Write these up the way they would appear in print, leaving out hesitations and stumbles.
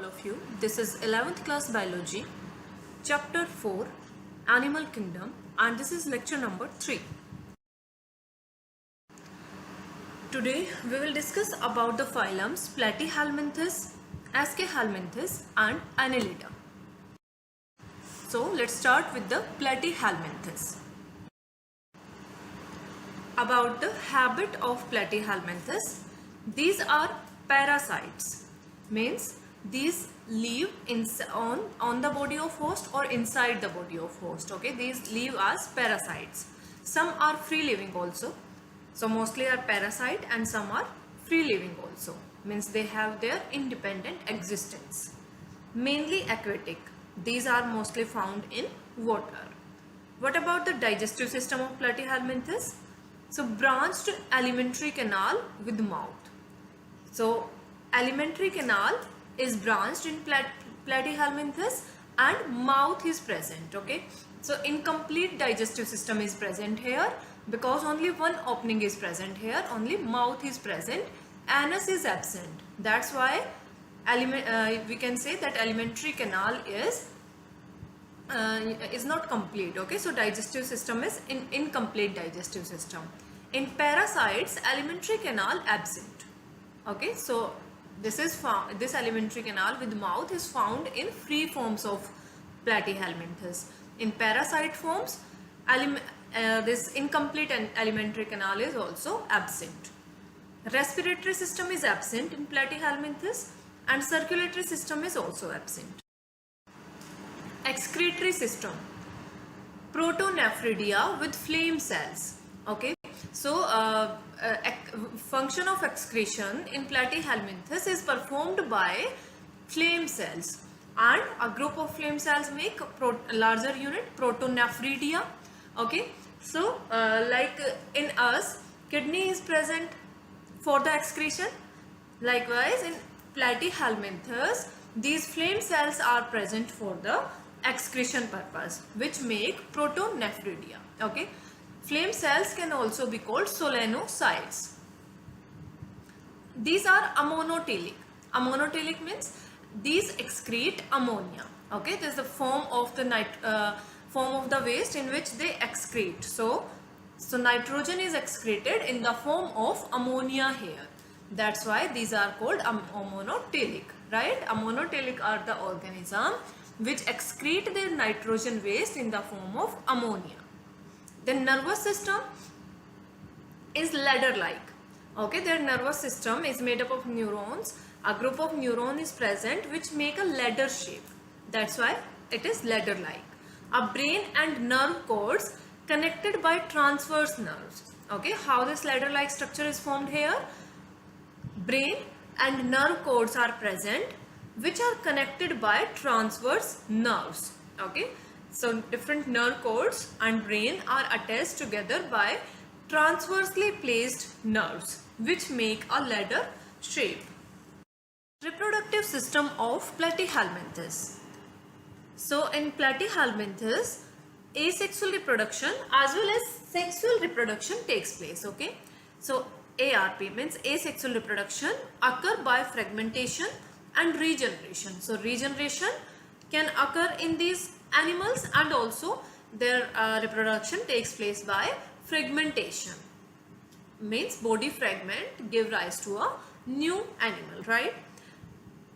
of you. This is 11th class biology, chapter 4, Animal Kingdom, and this is lecture number 3. Today we will discuss about the phylums Platyhelminthes, Aschelminthes and Annelida. So let's start with the Platyhelminthes. About the habit of Platyhelminthes, these are parasites, means these live on the body of host or inside the body of host. Okay, these live as parasites. Some are free living also, so mostly are parasite, and some are free living also, means they have their independent existence. Mainly aquatic, these are mostly found in water. What about the digestive system of Platyhelminthes? So branched alimentary canal with mouth. So alimentary canal is branched in Platyhelminthes and mouth is present. Okay, so incomplete digestive system is present here because only one opening is present here, only mouth is present, anus is absent. That's why we can say that alimentary canal is not complete. Okay, so digestive system is incomplete digestive system. In parasites, alimentary canal absent. Okay, so this is found, this alimentary canal with mouth is found in free forms of Platyhelminthes. In parasite forms, this incomplete alimentary canal is also absent. Respiratory system is absent in Platyhelminthes and circulatory system is also absent. Excretory system, protonephridia with flame cells. Okay, so function of excretion in Platyhelminthes is performed by flame cells, and a group of flame cells make a larger unit, protonephridia. Okay, so like in us, kidney is present for the excretion. Likewise in Platyhelminthes, these flame cells are present for the excretion purpose, which make protonephridia. Okay, flame cells can also be called solenocytes. These are ammonotelic. Ammonotelic means these excrete ammonia. Okay, this is the form of the waste in which they excrete. So nitrogen is excreted in the form of ammonia here. That's why these are called ammonotelic, right? Ammonotelic are the organism which excrete their nitrogen waste in the form of ammonia. The nervous system is ladder-like. Okay, their nervous system is made up of neurons. A group of neurons is present which make a ladder shape. That's why it is ladder-like. A brain and nerve cords connected by transverse nerves. Okay, how this ladder-like structure is formed here? Brain and nerve cords are present which are connected by transverse nerves. Okay, so different nerve cords and brain are attached together by transversely placed nerves which make a ladder shape. Reproductive system of Platyhelminthes. So in Platyhelminthes, asexual reproduction as well as sexual reproduction takes place. Okay, so ARP means asexual reproduction occur by fragmentation and regeneration. So regeneration can occur in these animals, and also their reproduction takes place by fragmentation, means body fragment give rise to a new animal, right?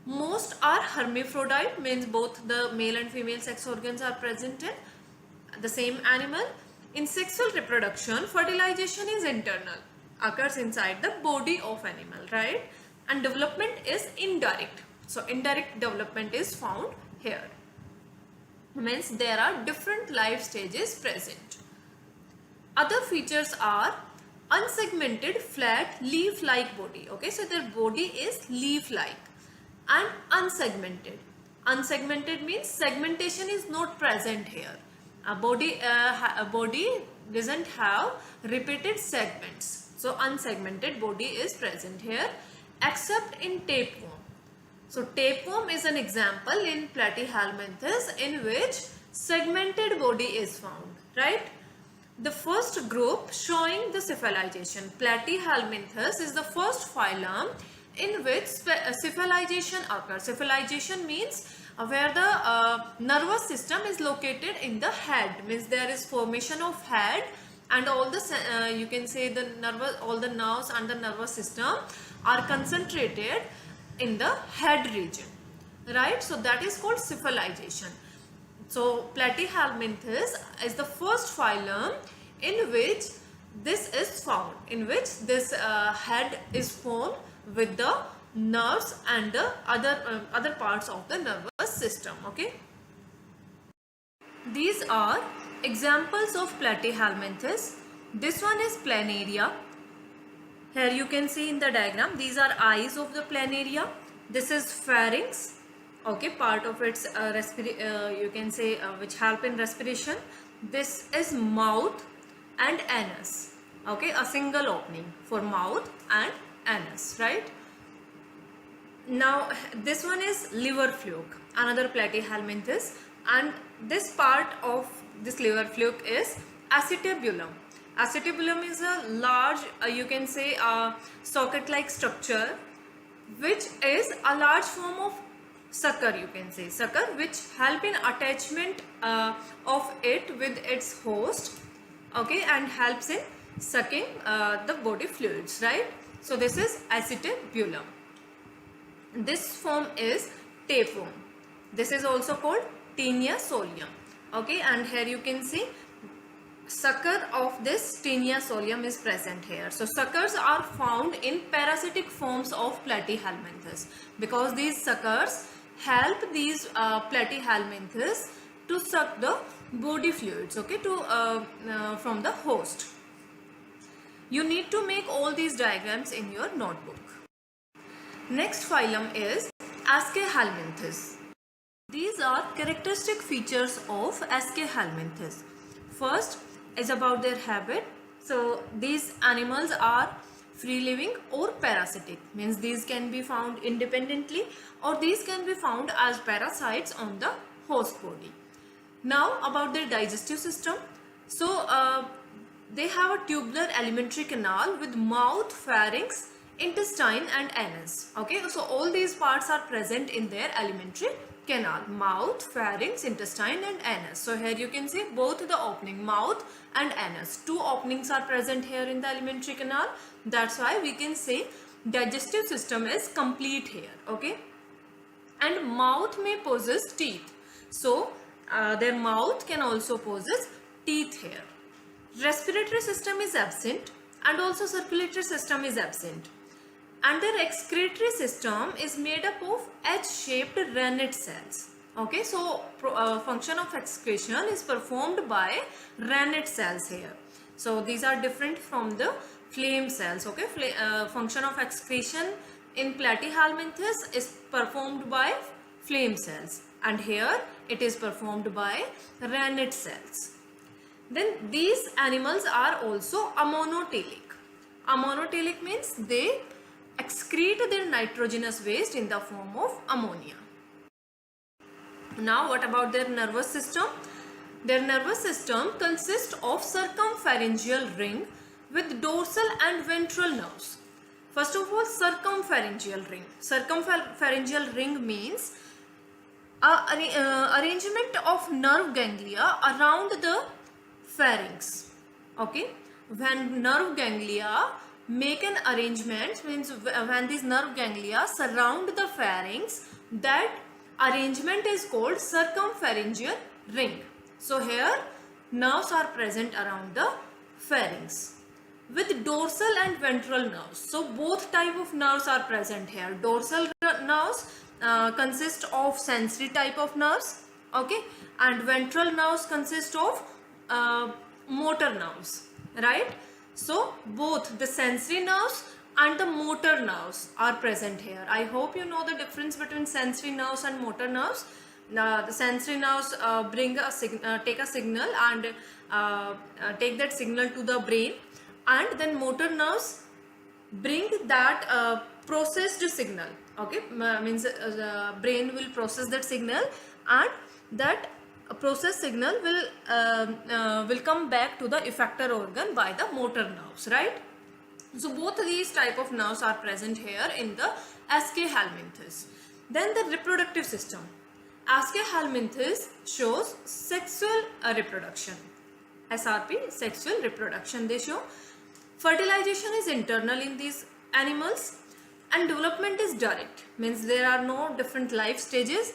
Most are hermaphrodite, means both the male and female sex organs are present in the same animal. In sexual reproduction, fertilization is internal, occurs inside the body of animal, right? And development is indirect. So indirect development is found here, means there are different life stages present. Other features are unsegmented flat leaf-like body. Okay, so their body is leaf-like, and unsegmented. Unsegmented means segmentation is not present here. A body doesn't have repeated segments. So unsegmented body is present here except in tapeworm. So tapeworm is an example in Platyhelminthes in which segmented body is found, right? The first group showing the cephalization, Platyhelminthes, is the first phylum in which cephalization occurs. Cephalization means where the nervous system is located in the head, means there is formation of head, and all the you can say the nervous, all the nerves and the nervous system are concentrated in the head region, right? So that is called cephalization. So Platyhelminthes is the first phylum in which this is found, in which this head is formed with the nerves and the other parts of the nervous system. Okay, these are examples of Platyhelminthes. This one is planaria. Here you can see in the diagram, these are eyes of the planaria. This is pharynx, okay, part of its you can say which help in respiration. This is mouth and anus, okay, a single opening for mouth and anus, right? Now this one is liver fluke, another Platyhelminthes, and this part of this liver fluke is acetabulum. Acetabulum is a large you can say socket like structure which is a large form of sucker, you can say sucker, which help in attachment of it with its host, okay, and helps in sucking the body fluids, right? So this is acetabulum. This form is tapeworm. This is also called Taenia solium, okay, and here you can see sucker of this Taenia solium is present here. So suckers are found in parasitic forms of Platyhelminthes because these suckers help these Platyhelminthes to suck the body fluids, okay, to from the host. You need to make all these diagrams in your notebook. Next phylum is Aschelminthes. These are characteristic features of Aschelminthes. First is about their habit. So these animals are free living or parasitic, means these can be found independently or these can be found as parasites on the host body. Now about their digestive system. So they have a tubular alimentary canal with mouth, pharynx, intestine and anus, okay, so all these parts are present in their alimentary canal, mouth, pharynx, intestine and anus. So here you can see both the opening, mouth and anus, two openings are present here in the alimentary canal. That's why we can say digestive system is complete here, okay. And mouth may possess teeth, so their mouth can also possess teeth here. Respiratory system is absent and also circulatory system is absent. And their excretory system is made up of H-shaped rennet cells. Okay, so function of excretion is performed by rennet cells here. So these are different from the flame cells. Okay, function of excretion in Platyhelminthes is performed by flame cells, and here it is performed by rennet cells. Then these animals are also amonotelic. Amonotelic means they excrete their nitrogenous waste in the form of ammonia. Now what about their nervous system? Their nervous system consists of circumpharyngeal ring with dorsal and ventral nerves. First of all, circumpharyngeal ring. Circumpharyngeal ring means arrangement of nerve ganglia around the pharynx. Okay, when nerve ganglia make an arrangement, means when these nerve ganglia surround the pharynx, that arrangement is called circumpharyngeal ring. So here nerves are present around the pharynx with dorsal and ventral nerves. So both type of nerves are present here. Dorsal nerves consist of sensory type of nerves, okay, and ventral nerves consist of motor nerves, right? So both the sensory nerves and the motor nerves are present here. I hope you know the difference between sensory nerves and motor nerves. The sensory nerves take a signal and take that signal to the brain, and then motor nerves bring that processed signal, okay, means the brain will process that signal, and that process signal will come back to the effector organ by the motor nerves, right? So both these type of nerves are present here in the SK helminthes. Then the reproductive system. SK helminthes shows sexual reproduction. SRP, sexual reproduction, they show. Fertilization is internal in these animals and development is direct. Means there are no different life stages.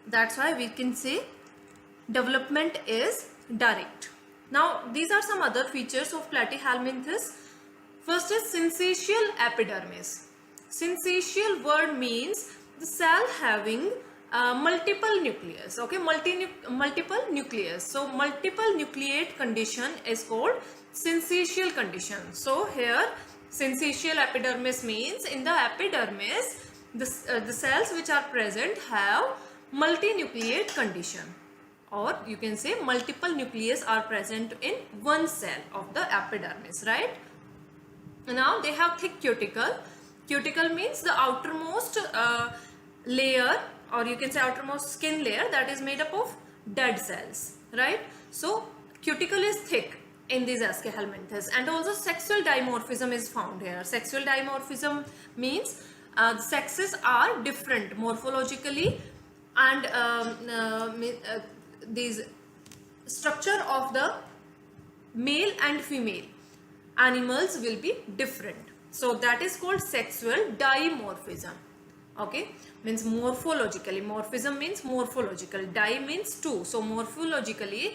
That's why we can say development is direct. Now these are some other features of platyhelminthes. First is syncytial epidermis. Syncytial word means the cell having multiple nucleus. Okay, multiple nucleus. So multiple nucleate condition is called syncytial condition. So here syncytial epidermis means in the epidermis the cells which are present have multinucleate condition, or you can say multiple nucleus are present in one cell of the epidermis, right? Now they have thick cuticle. Cuticle means the outermost layer, or you can say outermost skin layer, that is made up of dead cells, right? So cuticle is thick in these SK helminthes, and also sexual dimorphism is found here. Sexual dimorphism means the sexes are different morphologically, and these structure of the male and female animals will be different. So that is called sexual dimorphism. Okay, means morphologically. Morphism means morphological. Di means two. So morphologically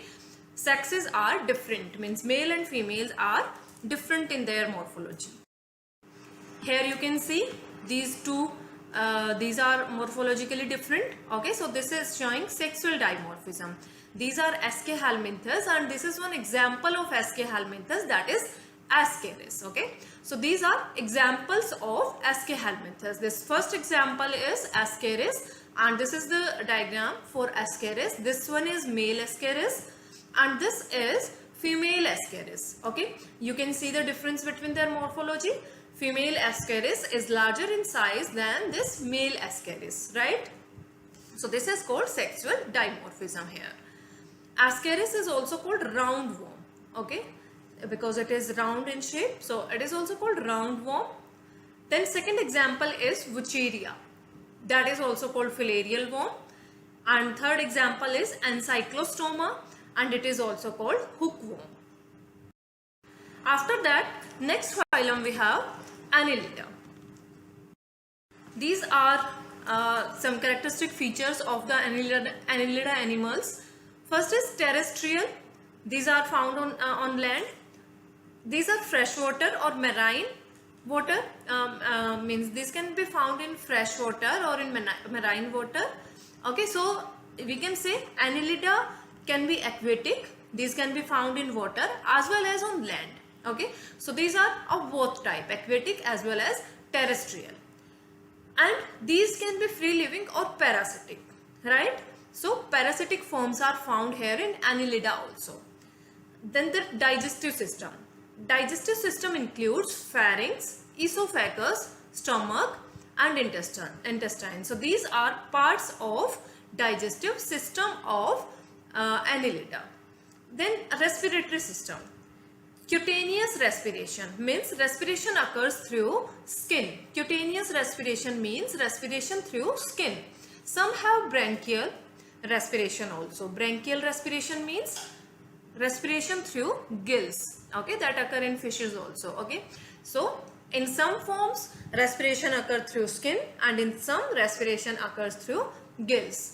sexes are different, means male and females are different in their morphology. Here you can see these two, these are morphologically different. Okay, so this is showing sexual dimorphism. These are SK helminthes, and this is one example of SK helminthes, that is Ascaris. Okay, so these are examples of SK helminthes. This first example is Ascaris, and this is the diagram for Ascaris. This one is male Ascaris and this is female Ascaris. Okay, you can see the difference between their morphology. Female Ascaris is larger in size than this male Ascaris, right? So this is called sexual dimorphism here. Ascaris is also called roundworm. Okay, because it is round in shape, so it is also called roundworm. Then second example is Wucheria, that is also called filarial worm. And third example is Ancylostoma, and it is also called hookworm. After that, next phylum we have Annelida. These are some characteristic features of the Annelida animals. First is terrestrial. These are found on land. These are freshwater or marine water. Means these can be found in fresh water or in marine water. Okay, so we can say Annelida can be aquatic. These can be found in water as well as on land. Okay, so these are of both type, aquatic as well as terrestrial. And these can be free living or parasitic, right? So parasitic forms are found here in Annelida also. Then the digestive system. Digestive system includes pharynx, esophagus, stomach and intestine. So these are parts of digestive system of Annelida. Then respiratory system. Cutaneous respiration means respiration occurs through skin. Cutaneous respiration means respiration through skin. Some have branchial respiration also. Branchial respiration means respiration through gills. Okay, that occur in fishes also. Okay, so in some forms respiration occurs through skin, and in some respiration occurs through gills.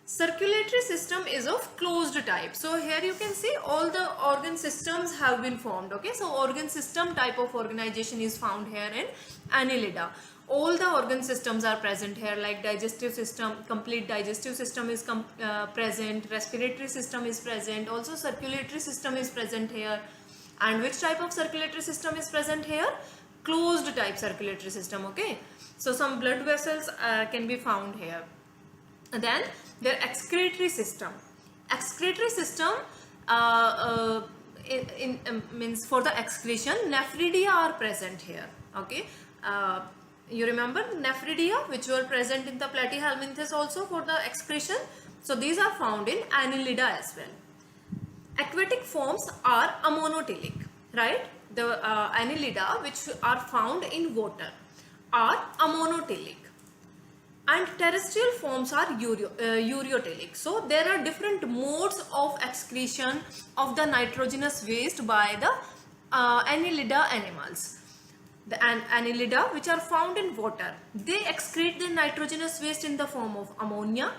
Circulatory system is of closed type. So here you can see all the organ systems have been formed. Okay, so organ system type of organization is found here in Annelida. All the organ systems are present here, like digestive system, complete digestive system is present, respiratory system is present, also circulatory system is present here. And which type of circulatory system is present here? Closed type circulatory system. Okay, so some blood vessels can be found here. And then their excretory system. Excretory system means for the excretion, nephridia are present here. Okay, you remember nephridia which were present in the platyhelminthes also for the excretion. So these are found in Annelida as well. Aquatic forms are amonotelic, right? The annelida which are found in water are ammoniotelic, and terrestrial forms are ureotelic. So there are different modes of excretion of the nitrogenous waste by the annelida animals. The annelida which are found in water, they excrete the nitrogenous waste in the form of ammonia,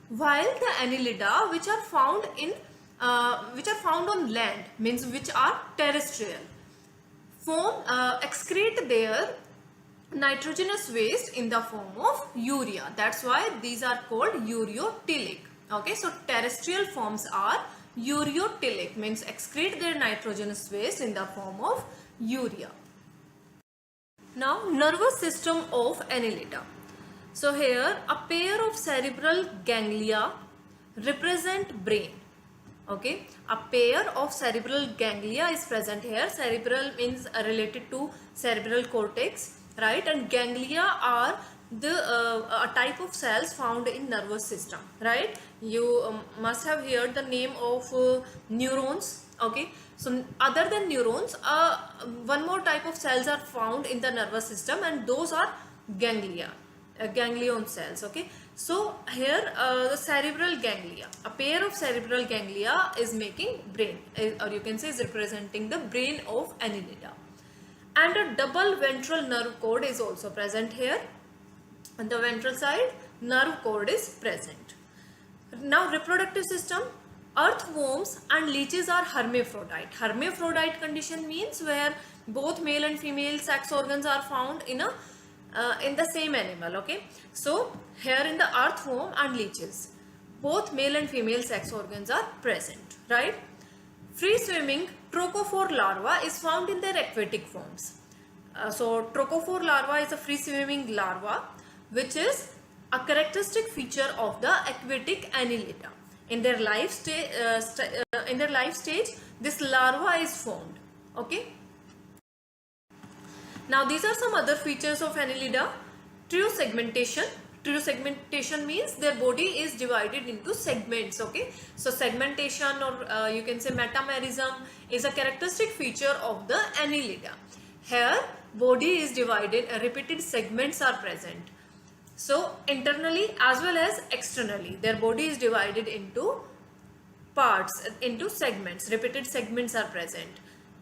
while the annelida which are found on land, means which are terrestrial, excrete their nitrogenous waste in the form of urea. That's why these are called ureotelic. Okay, so terrestrial forms are ureotelic, means excrete their nitrogenous waste in the form of urea. Now, nervous system of annelida. So here a pair of cerebral ganglia represent brain. Okay, a pair of cerebral ganglia is present here. Cerebral means related to cerebral cortex, right? And ganglia are the a type of cells found in nervous system, right? You must have heard the name of neurons. Okay, so other than neurons, one more type of cells are found in the nervous system, and those are ganglia, ganglion cells. Okay, so here the cerebral ganglia, a pair of cerebral ganglia is making brain, or you can say is representing the brain of annelida. And a double ventral nerve cord is also present here. On the ventral side, nerve cord is present. Now, reproductive system. Earthworms and leeches are hermaphrodite. Hermaphrodite condition means where both male and female sex organs are found in the same animal. Okay, so here in the earthworm and leeches, both male and female sex organs are present, right? Free swimming trochophore larva is found in their aquatic forms. So trochophore larva is a free swimming larva, which is a characteristic feature of the aquatic annelida. In their life stage, this larva is formed. Okay. Now these are some other features of annelida. Trio segmentation. Trio segmentation means their body is divided into segments. Okay, so segmentation, or you can say metamerism, is a characteristic feature of the annelida. Here body is divided, repeated segments are present. So internally as well as externally, their body is divided into parts, into segments. Repeated segments are present.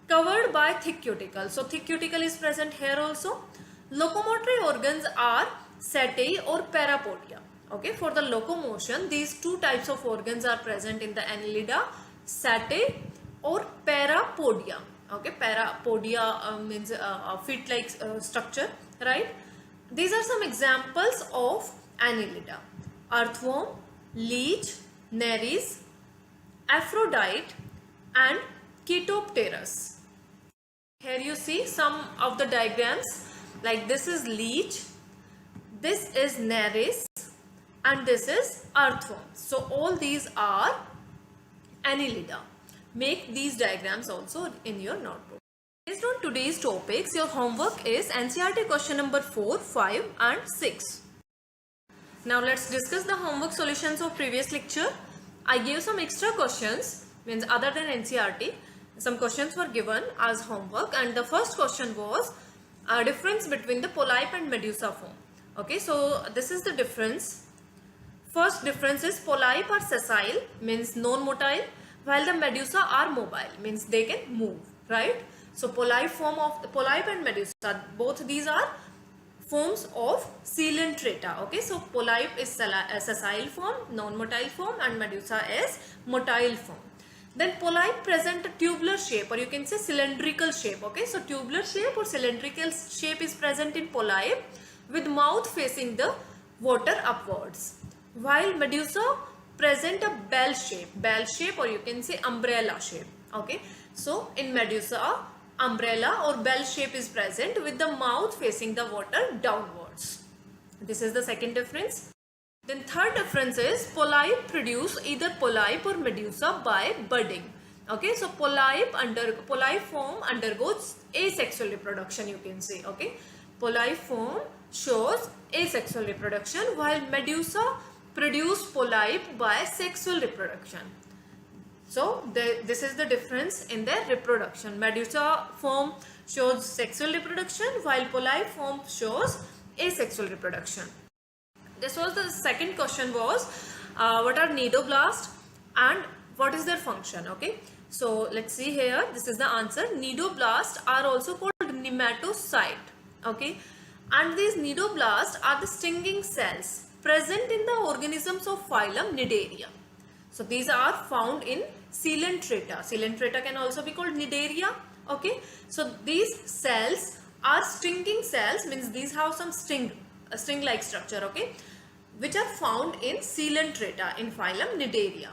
Covered by thick cuticle. So thick cuticle is present here also. Locomotory organs are setae or parapodia. Okay, for the locomotion, these two types of organs are present in the annelida: setae or parapodia. Okay, parapodia means a feet-like structure, right? These are some examples of annelida: earthworm, leech, nereis, aphrodite, and Chaetopterus. Here you see some of the diagrams, like this is leech, this is nereis, and this is earthworm. So all these are annelida. Make these diagrams also in your notebook. Based on today's topics, your homework is NCERT question number 4, 5 and 6. Now let's discuss the homework solutions of previous lecture. I gave some extra questions, means other than NCERT. Some questions were given as homework, and the first question was a difference between the polyp and medusa form. Okay, so this is the difference. First difference is polyp are sessile, means non-motile, while the medusa are mobile, means they can move, right? So polyp and medusa, both these are forms of coelenterata. Okay, so polyp is sessile form, non-motile form, and medusa is motile form. Then polyp present a tubular shape, or you can say cylindrical shape. Okay, so tubular shape or cylindrical shape is present in polyp, with mouth facing the water upwards, while medusa present a bell shape, or you can say umbrella shape. Okay, so in medusa, umbrella or bell shape is present with the mouth facing the water downwards. This is the second difference. Then third difference is polyp produce either polyp or medusa by budding. Okay, so polyp form undergoes asexual reproduction, you can say. Okay, polyp form shows asexual reproduction, while medusa produce polyp by sexual reproduction. So this is the difference in their reproduction. Medusa form shows sexual reproduction while polyp form shows asexual reproduction. This was the second question was what are cnidoblast and what is their function. Okay, so let's see here. This is the answer. Cnidoblast are also called nematocyte. Okay, and these cnidoblast are the stinging cells present in the organisms of phylum Cnidaria. So these are found in Coelenterata. Coelenterata can also be called Cnidaria. Okay, so these cells are stinging cells, means these have some sting like structure. Okay, which are found in Coelenterata in phylum Cnidaria.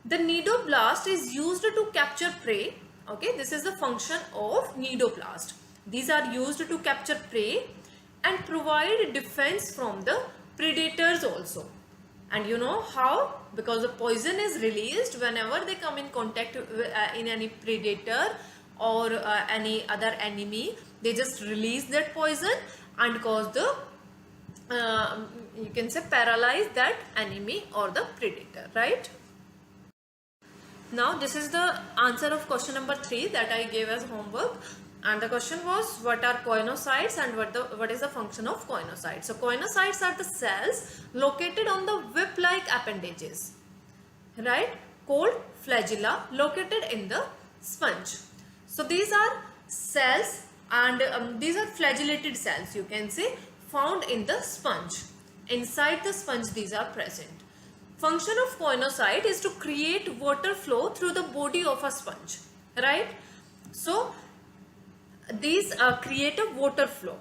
The cnidoblast is used to capture prey. Okay, this is the function of cnidoblast. These are used to capture prey and provide defense from the predators also. And you know how? Because the poison is released whenever they come in contact with, in any predator or any other enemy. They just release that poison and cause the you can say paralyze that enemy or the predator, right? Now this is the answer of question number 3 that I gave as homework, and the question was what are coinocytes and what is the function of coinocytes. So coinocytes are the cells located on the whip-like appendages, right, called flagella, located in the sponge. So these are cells, and these are flagellated cells, you can say, found in the sponge. Inside the sponge these are present. Function of coinocyte is to create water flow through the body of a sponge, right? So these create a water flow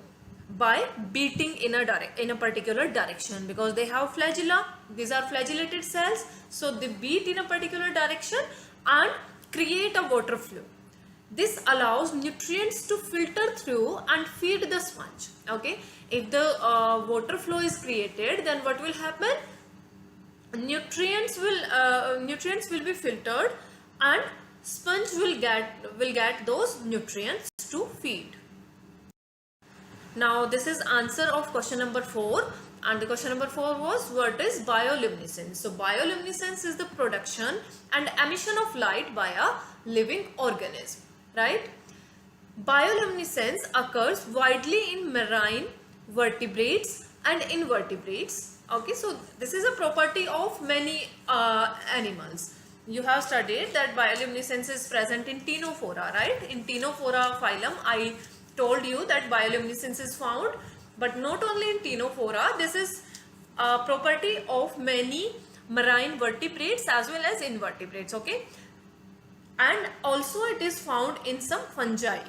by beating in a particular direction, because they have flagella. These are flagellated cells, so they beat in a particular direction and create a water flow. This allows nutrients to filter through and feed the sponge. Okay, if the water flow is created, then what will happen? Nutrients will be filtered and sponge will get those nutrients to feed. Now this is answer of question number 4, and the question number 4 was what is bioluminescence. So bioluminescence is the production and emission of light by a living organism, right? Bioluminescence occurs widely in marine vertebrates and invertebrates. Okay, so this is a property of many animals. You have studied that bioluminescence is present in Ctenophora, right? In Ctenophora phylum, I told you that bioluminescence is found, but not only in Ctenophora, this is a property of many marine vertebrates as well as invertebrates, okay? And also it is found in some fungi.